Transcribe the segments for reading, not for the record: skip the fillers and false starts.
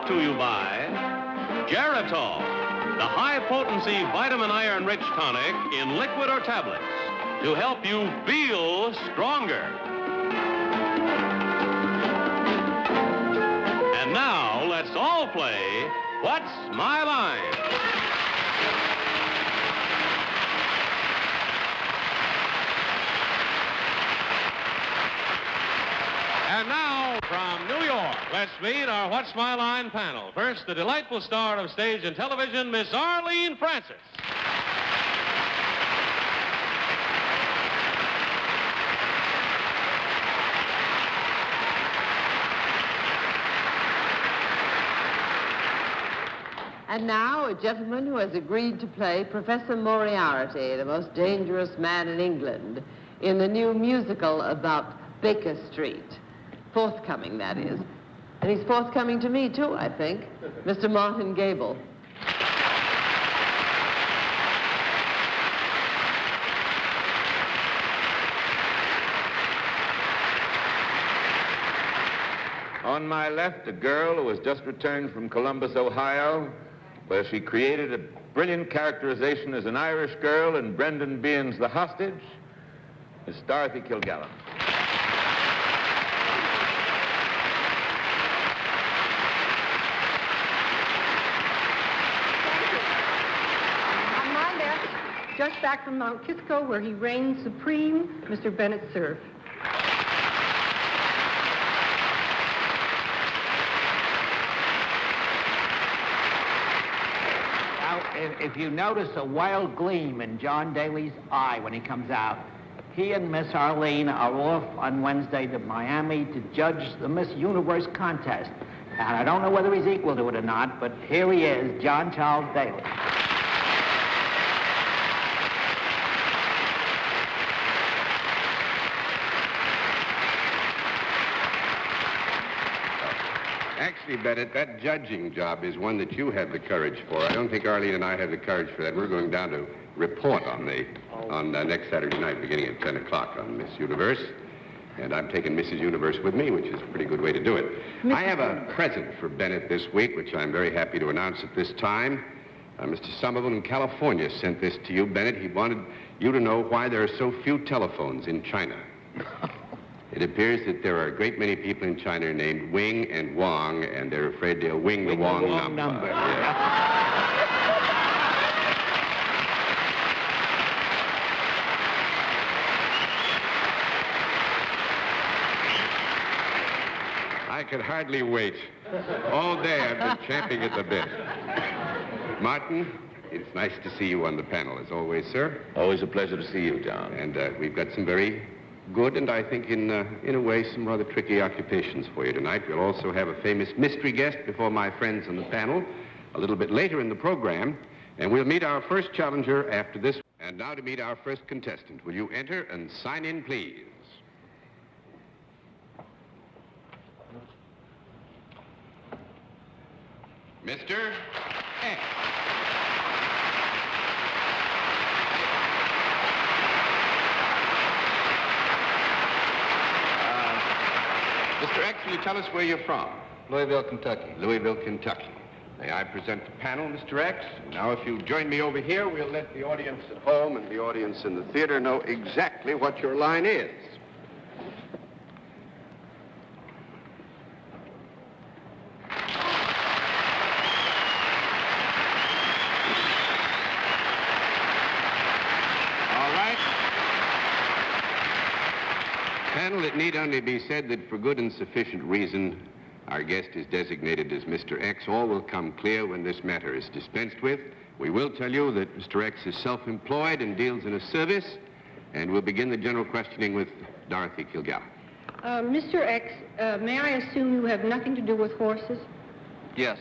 to you by Geritol, the high-potency vitamin iron-rich tonic in liquid or tablets to help you feel stronger. And now, let's all play What's My Line? And now, from New York, let's meet our What's My Line panel. First, the delightful star of stage and television, Miss Arlene Francis. And now, a gentleman who has agreed to play Professor Moriarty, the most dangerous man in England, in the new musical about Baker Street. Forthcoming, that is. And he's forthcoming to me, too, I think. Mr. Martin Gabel. On my left, a girl who has just returned from Columbus, Ohio, where she created a brilliant characterization as an Irish girl in Brendan Behan's The Hostage, Miss Dorothy Kilgallen. On my left, just back from Mount Kisco, where he reigns supreme, Mr. Bennett, Cerf. If you notice a wild gleam in John Daly's eye when he comes out, he and Miss Arlene are off on Wednesday to Miami to judge the Miss Universe contest. And I don't know whether he's equal to it or not, but here he is, John Charles Daly. Actually, Bennett, that judging job is one that you have the courage for. I don't think Arlene and I have the courage for that. We're going down to report on next Saturday night, beginning at 10 o'clock on Miss Universe. And I'm taking Mrs. Universe with me, which is a pretty good way to do it. I have a present for Bennett this week, which I'm very happy to announce at this time. Mr. Somerville in California sent this to you, Bennett. He wanted you to know why there are so few telephones in China. It appears that there are a great many people in China named Wing and Wong, and they're afraid they'll wing the Wong number. Yeah. I could hardly wait. All day I've been champing at the bit. Martin, it's nice to see you on the panel, as always, sir. Always a pleasure to see you, John. And we've got some very good and I think in a way some rather tricky occupations for you tonight. We'll also have a famous mystery guest before my friends on the panel a little bit later in the program, and we'll meet our first challenger after this. And now to meet our first contestant. Will you enter and sign in, please? Mr. X. Mr. X, will you tell us where you're from? Louisville, Kentucky. Louisville, Kentucky. May I present the panel, Mr. X? Now, if you join me over here, we'll let the audience at home and the audience in the theater know exactly what your line is. Panel, it need only be said that for good and sufficient reason, our guest is designated as Mr. X. All will come clear when this matter is dispensed with. We will tell you that Mr. X is self-employed and deals in a service, and we'll begin the general questioning with Dorothy Kilgallen. Mr. X, may I assume you have nothing to do with horses? Yes.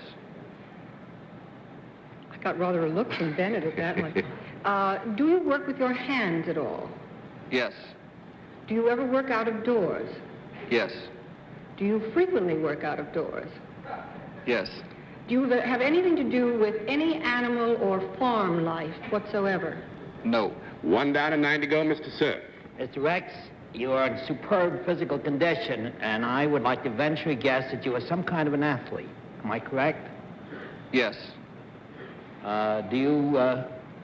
I got rather a look from Bennett at that one. Do you work with your hands at all? Yes. Do you ever work out of doors? Yes. Do you frequently work out of doors? Yes. Do you have anything to do with any animal or farm life whatsoever? No. 1 down and 9 to go, Mr. Cerf. Mr. X, you are in superb physical condition, and I would like to venture a guess that you are some kind of an athlete. Am I correct? Yes. Do you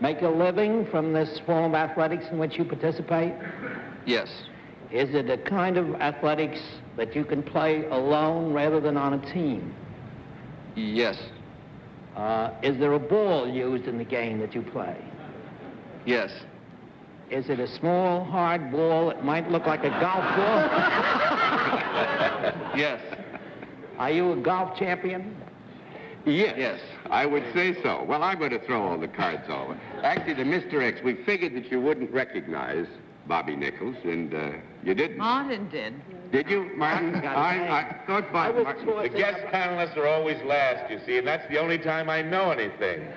make a living from this form of athletics in which you participate? Yes. Is it a kind of athletics that you can play alone rather than on a team? Yes. Is there a ball used in the game that you play? Yes. Is it a small, hard ball that might look like a golf ball? Yes. Are you a golf champion? Yes. Yes. I would say so. Well, I'm going to throw all the cards over. Actually, to Mr. X, we figured that you wouldn't recognize Bobby Nichols, and you didn't. Martin did. Did you, Martin? I thought Bobby Martin... The guest panelists are always last, you see, and that's the only time I know anything.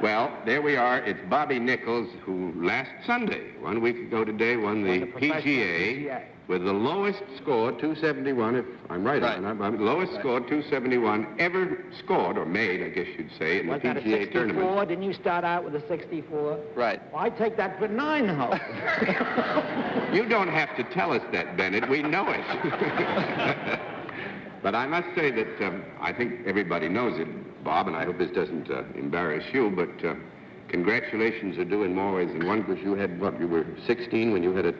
Well, there we are. It's Bobby Nichols, who last Sunday, 1 week ago today, won the PGA with the lowest score, 271, if I'm right. Right. Lowest score, 271, ever scored, or made, I guess you'd say, in the Was that a PGA 64? tournament. Didn't you start out with a 64? Right. Well, I take that for 9 holes. You don't have to tell us that, Bennett. We know it. But I must say that I think everybody knows it, Bob, and I hope this doesn't embarrass you, but congratulations are due in more ways than one, because you had, what, you were 16 when you had a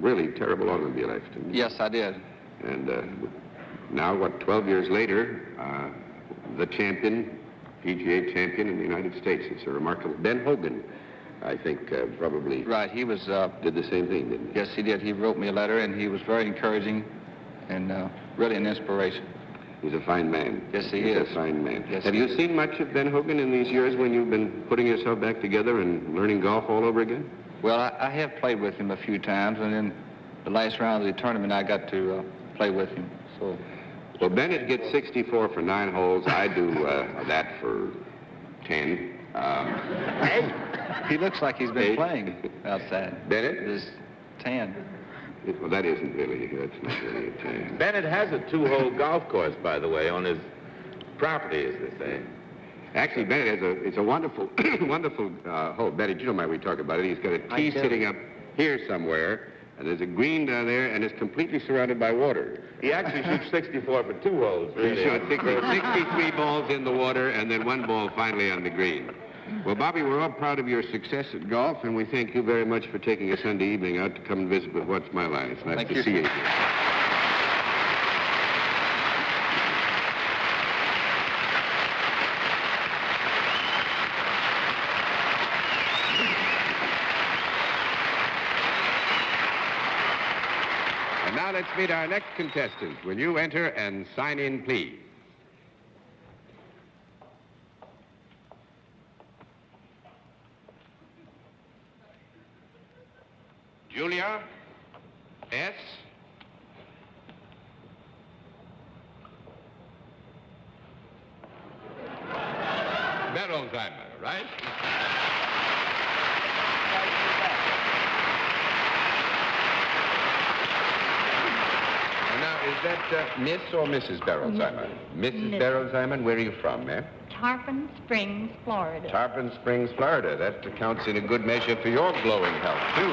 really terrible automobile accident. Yes, I did. And now, what, 12 years later, the champion, PGA champion in the United States. It's a remarkable... Ben Hogan, I think, probably... Right, he was... did the same thing, didn't he? Yes, he did. He wrote me a letter, and he was very encouraging and really an inspiration. He's a fine man. Yes, he He's is. a fine man. Yes, Have he you is. seen much of Ben Hogan in these years when you've been putting yourself back together and learning golf all over again? Well, I have played with him a few times, and in the last round of the tournament, I got to play with him. So, Well, Bennett gets 64 for 9 holes. I do that for 10. he looks like he's been 8. playing outside. Bennett? It is 10. Well, that's not really a 10. Bennett has a 2-hole golf course, by the way, on his property, as they say. Actually, Bennett it's a wonderful, wonderful hole. Bennett, you don't mind we talk about it. He's got a tee sitting up here somewhere, and there's a green down there, and it's completely surrounded by water. He actually shoots 64 for 2 holes, really. He shot 63 balls in the water, and then 1 ball finally on the green. Well, Bobby, we're all proud of your success at golf, and we thank you very much for taking a Sunday evening out to come and visit with What's My Line. It's nice to see you here. And now let's meet our next contestant. Will you enter and sign in, please? Julia S. Berolzheimer, right? And now, is that Miss or Mrs. Berolzheimer? Mrs. Berolzheimer, and where are you from, ma'am? Tarpon Springs, Florida. Tarpon Springs, Florida. That accounts in a good measure for your glowing health, too.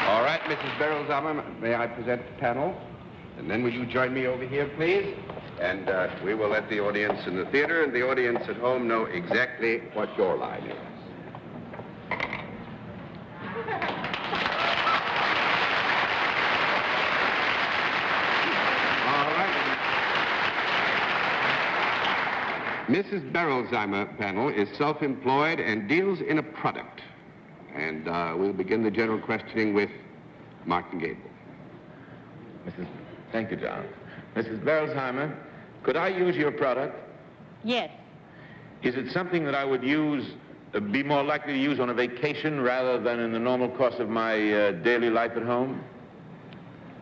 All right, Mrs. Berolzheimer, may I present the panel? And then will you join me over here, please? And we will let the audience in the theater and the audience at home know exactly what your line is. All right. Mrs. Berolzheimer panel is self-employed and deals in a product. And we'll begin the general questioning with Martin Gabel. Thank you, John. Mrs. Berolzheimer, could I use your product? Yes. Is it something that I would use, be more likely to use on a vacation rather than in the normal course of my daily life at home?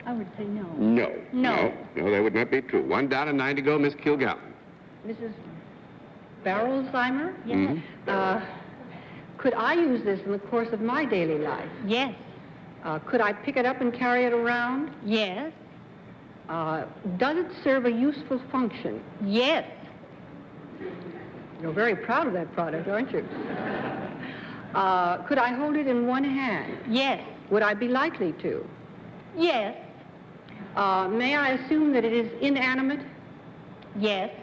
I would say no. No. No. No, that would not be true. 1 down and 9 to go, Miss Kilgallen. Mrs. Berolzheimer? Yes. Could I use this in the course of my daily life? Yes. Could I pick it up and carry it around? Yes. Does it serve a useful function? Yes. You're very proud of that product, aren't you? Could I hold it in one hand? Yes. Would I be likely to? Yes. May I assume that it is inanimate? Yes.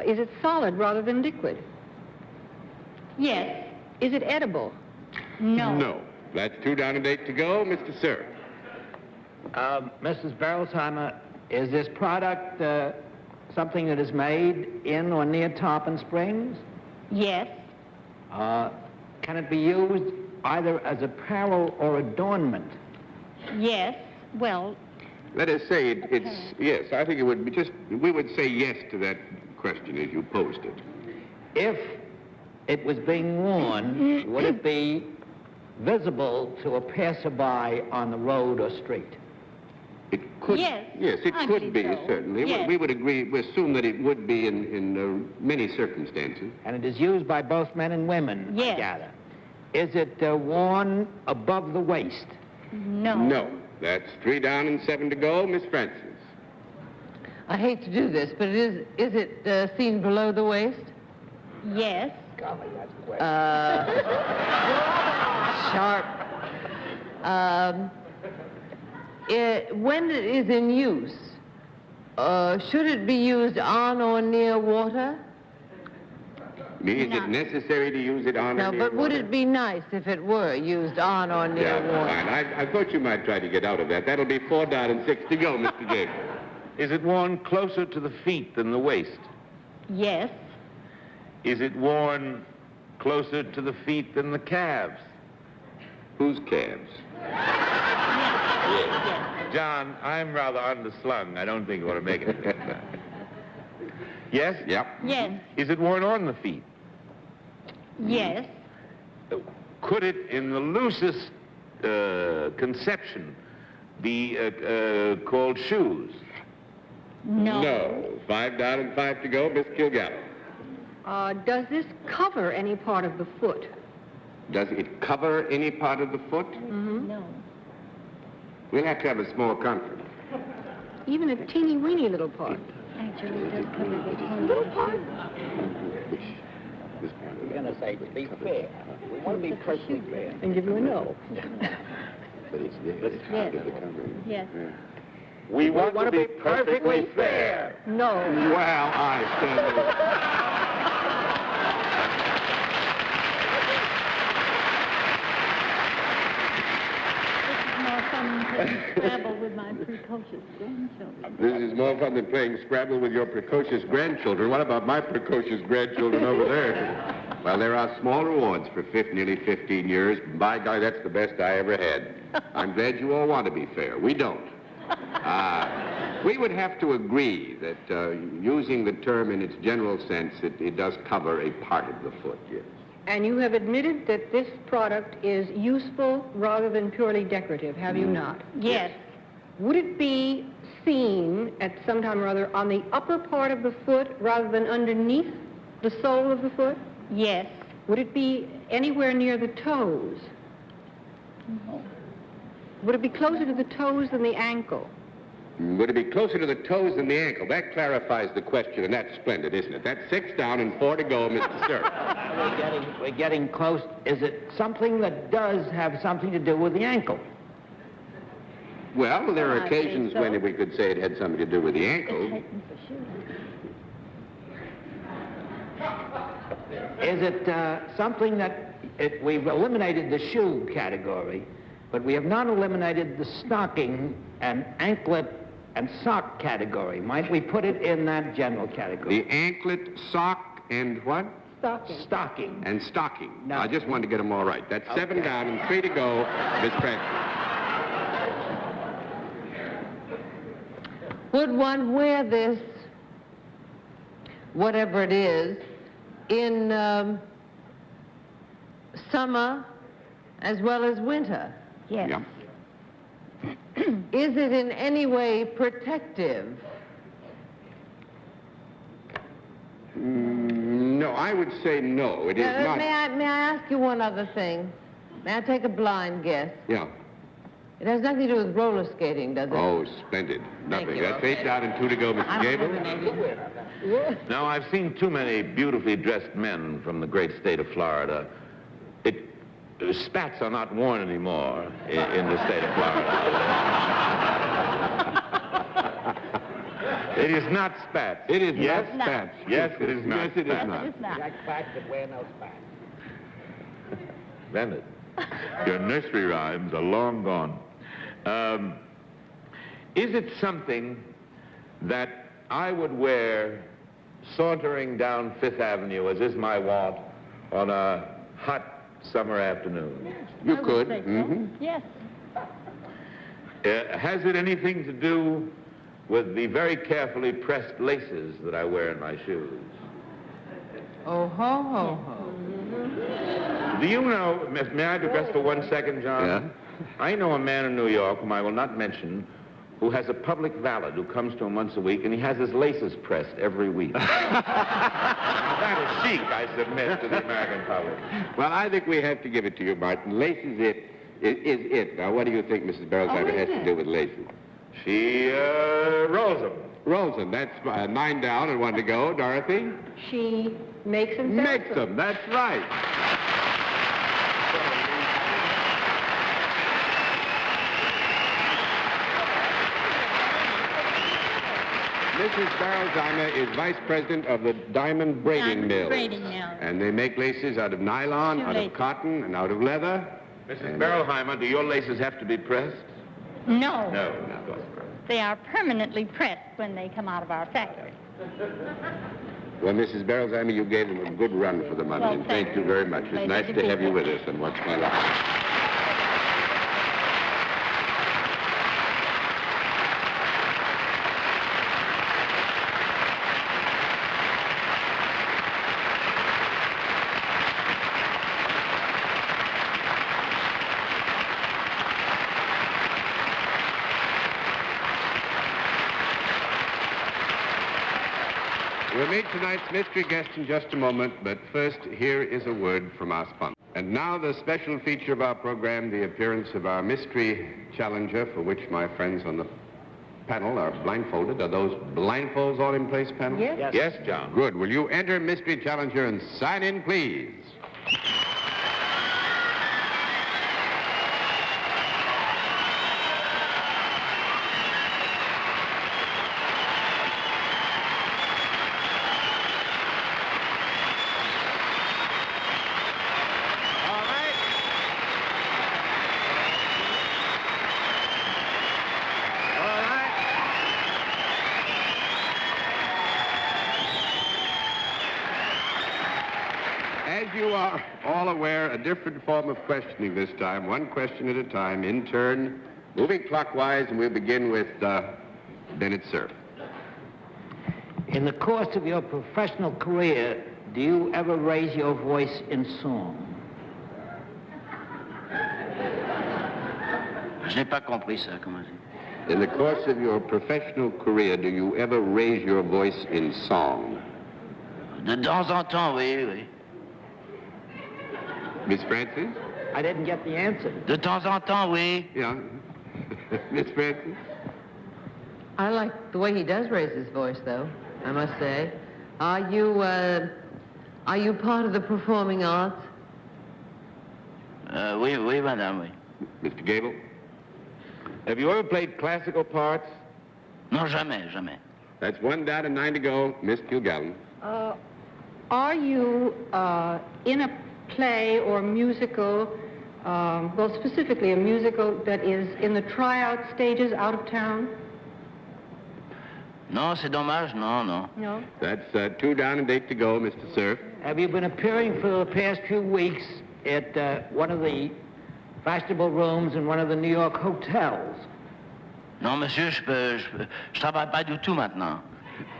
Is it solid rather than liquid? Yes. Is it edible? No. No. That's 2 down and 8 to go. Mr. Cerf. Mrs. Berlsheimer, is this product something that is made in or near Tarpon Springs? Yes. Can it be used either as apparel or adornment? Yes. Well, Let us say it's yes. I think it would be we would say yes to that question as you posed it. If it was being worn, would it be visible to a passerby on the road or street? It could. Yes, Yes, it I could believe be, so. certainly. Yes. We would agree, we assume that it would be in many circumstances. And it is used by both men and women, Yes. I gather. Is it worn above the waist? no. No. That's 3 down and 7 to go. Miss Francis. I hate to do this, but is it seen below the waist? Yes. Golly, that's quick. Sharp. When it is in use, should it be used on or near water? Is No. it necessary to use it on No, or near but would water? it be nice if it were used on or near Yeah, water? fine. I thought you might try to get out of that. That'll be 4 down and 6 to go, Mr. Gabel. Is it worn closer to the feet than the waist? Yes. Is it worn closer to the feet than the calves? Whose calves? Yes. John, I'm rather underslung. I don't think you want to make it. Yes? Yep. Yes. Is it worn on the feet? Yes. Could it, in the loosest conception, be called shoes? No. No. 5 down and 5 to go, Miss Kilgallen. Does this cover any part of the foot? Does it cover any part of the foot? No. We'll have to have a small conference. Even a teeny weeny little part? Actually, it does cover the whole Little part? We're going to say to be fair. We want to be perfectly fair. And give you a no. But it's there. Yes. Yes. We want to be perfectly fair. No. Well, I stand Scrabble with my precocious grandchildren. This is more fun than playing Scrabble with your precocious grandchildren. What about my precocious grandchildren over there? Well, there are small rewards for nearly 15 years. By golly, that's the best I ever had. I'm glad you all want to be fair. We don't. We would have to agree that using the term in its general sense, it does cover a part of the foot, yes. And you have admitted that this product is useful rather than purely decorative, have you not? Yes. Would it be seen at some time or other on the upper part of the foot rather than underneath the sole of the foot? Yes. Would it be anywhere near the toes? No. Would it be closer to the toes than the ankle? Would it be closer to the toes than the ankle? That clarifies the question, and that's splendid, isn't it? That's 6 down and 4 to go, Mr. Cerf. We're getting close. Is it something that does have something to do with the ankle? Well, there are I occasions think so. when we could say it had something to do with the ankle. Tighten for sure. Is it something that we've eliminated the shoe category, but we have not eliminated the stocking and anklet and sock category? Might we put it in that general category? The anklet, sock, and what? Stocking. Stocking. And stocking. No. I just wanted to get them all right. That's 7 Okay. down and 3 to go, Miss Francis. Would one wear this, whatever it is, in summer as well as winter? Yes. Yeah. Is it in any way protective? No, I would say no. It is not. May I ask you one other thing? May I take a blind guess? Yeah. It has nothing to do with roller skating, does it? Oh, splendid. Nothing. you. That's 8 down and 2 to go, Mr. I'm Gabel. eliminating. Now, I've seen too many beautifully dressed men from the great state of Florida. Spats are not worn anymore in the state of Florida. It is not spats. It is yes? not spats. Yes, it is not. Yes, it is Yes, not. it is not. Like class that wear no spats. Bennett, your nursery rhymes are long gone. Is it something that I would wear sauntering down Fifth Avenue, as is my wont, on a hot summer afternoon? You I would could. say so. Mm-hmm. Yes. Has it anything to do with the very carefully pressed laces that I wear in my shoes? Oh, ho, ho, ho. Do you know, may I digress for 1 second, John? Yeah? I know a man in New York, whom I will not mention, who has a public valet who comes to him once a week, and he has his laces pressed every week. Now, that is chic, I submit, to the American public. Well, I think we have to give it to you, Martin. Lace is it. Now, what do you think Mrs. Berlsheimer has to do with laces? She rolls them. Rolls them. That's 9 down and 1 to go. Dorothy? She makes them. Makes them. That's right. Mrs. Berlsheimer is vice president of the Diamond Braiding Mill. Braiding mill. And they make laces out of nylon, out of Shoelaces. cotton, and out of leather. Mrs. Berlheimer, do your laces have to be pressed? No. No. They are permanently pressed when they come out of our factory. Well, Mrs. Berlsheimer, you gave them a good run for the money, Well, and thank thank you you. very much. It's Pleasure nice to to be have you here. with us on What's My Life. We'll meet tonight's mystery guest in just a moment, but first, here is a word from our sponsor. And now the special feature of our program, the appearance of our mystery challenger, for which my friends on the panel are blindfolded. Are those blindfolds all in place, panel? Yes. Yes, John. Good. Will you enter mystery challenger and sign in, please? As you are all aware, a different form of questioning this time, one question at a time, in turn, moving clockwise, and we'll begin with Bennett Cerf. In the course of your professional career, do you ever raise your voice in song? Je n'ai pas compris ça, comment dire. In the course of your professional career, do you ever raise your voice in song? De temps en temps, oui, oui. Miss Francis? I didn't get the answer. De temps en temps, oui. Yeah. Miss Francis? I like the way he does raise his voice, though, I must say. Are you part of the performing arts? Oui, oui, madame, oui. Mr. Gabel? Have you ever played classical parts? Non, jamais, jamais. That's 1 down and 9 to go. Miss Kilgallen. Are you in a play or musical, well, specifically a musical that is in the tryout stages out of town? Non, c'est dommage, non, non. No. That's 2 down and 8 to go, Mr. Cerf. Have you been appearing for the past few weeks at one of the fashionable rooms in one of the New York hotels? Non, monsieur, je travaille pas du tout maintenant.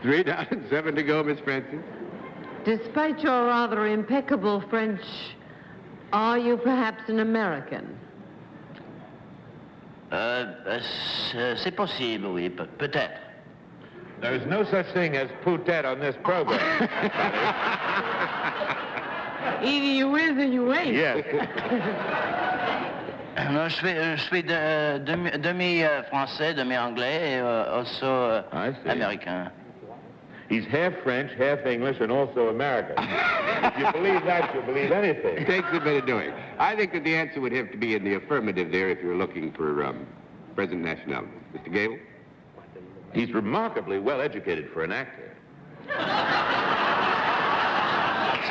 3 down and 7 to go, Miss Francis. Despite your rather impeccable French, are you perhaps an American? C'est possible, oui, peut-être. There is no such thing as poutet on this program. Either you is or you ain't. Yes. Non, je suis demi-français, demi-anglais, et also I see. américain. He's half French, half English, and also American. If you believe that, you'll believe anything. It takes a bit of doing. I think that the answer would have to be in the affirmative there if you're looking for present nationality. Mr. Gabel? He's remarkably well educated for an actor.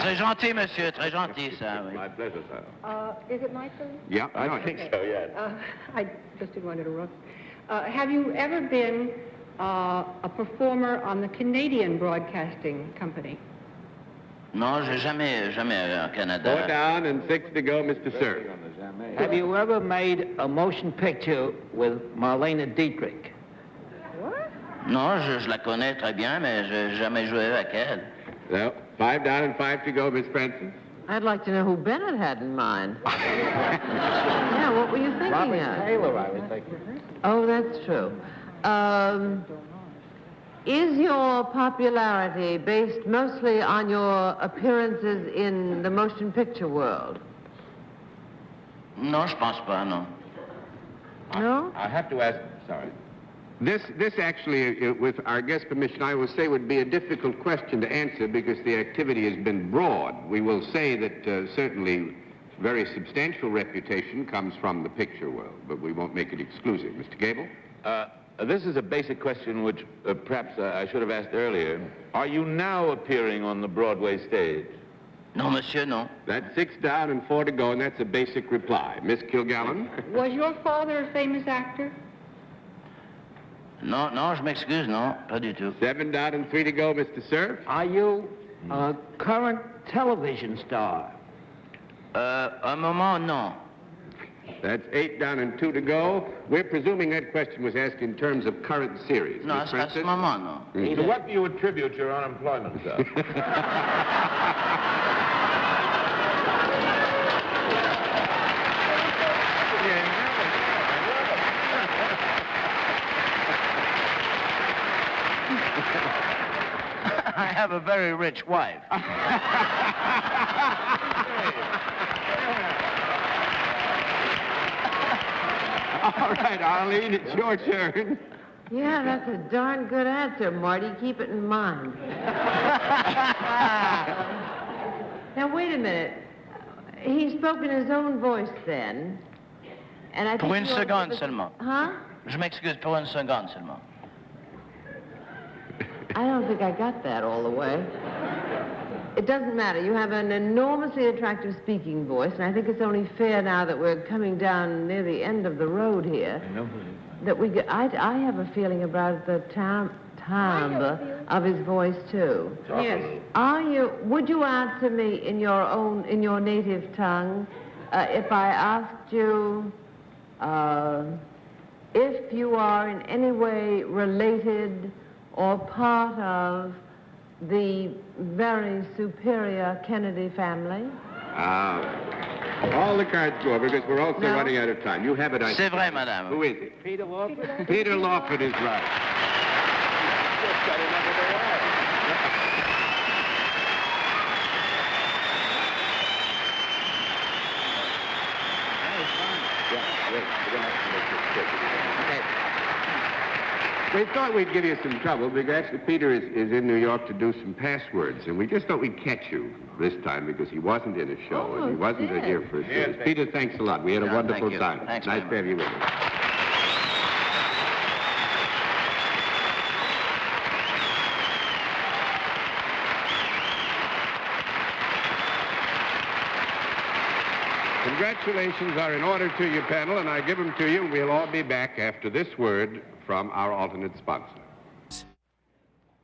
Très gentil, monsieur. Très gentil, ça, oui. My pleasure, sir. Is it my turn? Yeah, I think so, yes. I just didn't want to interrupt. Have you ever been a performer on the Canadian Broadcasting Company? Non, j'ai jamais au Canada. 4 down and 6 to go, Mr. Cerf. Have you ever made a motion picture with Marlene Dietrich? What? Non, je la connais très bien, mais je n'ai jamais joué avec elle. So, 5 down and 5 to go, Miss Francis. I'd like to know who Bennett had in mind. Yeah, what were you thinking Robert of? Taylor, I was thinking. Oh, that's true. Is your popularity based mostly on your appearances in the motion picture world? Non, je pense pas, non. No? I have to ask, sorry. This actually, with our guest permission, I will say would be a difficult question to answer because the activity has been broad. We will say that certainly very substantial reputation comes from the picture world, but we won't make it exclusive. Mr. Gabel? This is a basic question which perhaps I should have asked earlier. Are you now appearing on the Broadway stage? Non, monsieur, non. That's 6 down and 4 to go, and that's a basic reply. Miss Kilgallen? Was your father a famous actor? Non, non, je m'excuse, non, pas du tout. 7 down and 3 to go, Mr. Cerf. Are you a current television star? Un moment, non. That's 8 down and 2 to go. We're presuming that question was asked in terms of current series. Non, Miss à Francis? ce moment, non. To what do you attribute your unemployment, sir? I have a very rich wife. All right, Arlene, it's your turn. Yeah, that's a darn good answer, Marty. Keep it in mind. Now, wait a minute. He spoke in his own voice then. And I think Pour une you also- seconde seulement. Huh? Je m'excuse pour une seconde seulement. I don't think I got that all the way. It doesn't matter. You have an enormously attractive speaking voice, and I think it's only fair now that we're coming down near the end of the road here that we get. I have a feeling about the timbre of his voice too. Yes. Would you answer me in your native tongue if I asked you if you are in any way related or part of the very superior Kennedy family? All the cards go over because we're also running out of time. You have it, I C'est vrai, madame. Who is it? Peter Lawford? Peter Lawford is right. We thought we'd give you some trouble because actually Peter is in New York to do some passwords, and we just thought we'd catch you this time because he wasn't in a show and he wasn't here for a series. Peter, thanks a lot. We had a wonderful time. Thanks nice very to have you with us. Congratulations are in order to you, panel, and I give them to you. We'll all be back after this word from our alternate sponsor.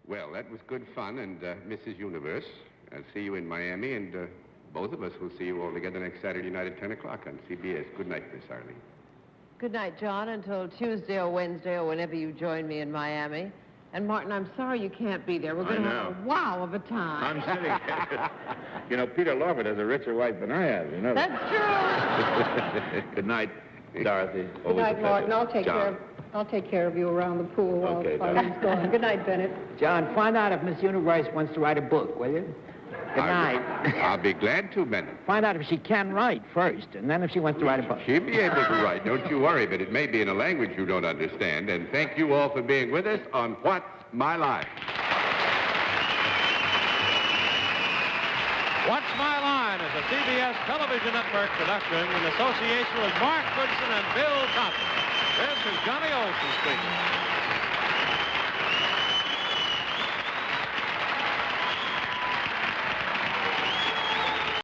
Well, that was good fun, and Mrs. Universe, I'll see you in Miami, and both of us will see you all together next Saturday night at 10 o'clock on CBS. Good night, Miss Arlene. Good night, John, until Tuesday or Wednesday or whenever you join me in Miami. And Martin, I'm sorry you can't be there. We're going to have a wow of a time. I'm sitting. You know, Peter Lawford has a richer wife than I have, you know. That's true. Good night, Dorothy. Good night, Martin. I'll take John. care of you around the pool while Arlene's gone. Good night, Bennett. John, find out if Miss Universe wants to write a book, will you? Good night. I'll be glad to, Bennett. Find out if she can write first, and then if she wants to write a book. She'll be able to write, don't you worry, but it may be in a language you don't understand. And thank you all for being with us on What's My Line? What's My Line is a CBS television network production in association with Mark Goodson and Bill Thompson. This is Johnny Olson speaking.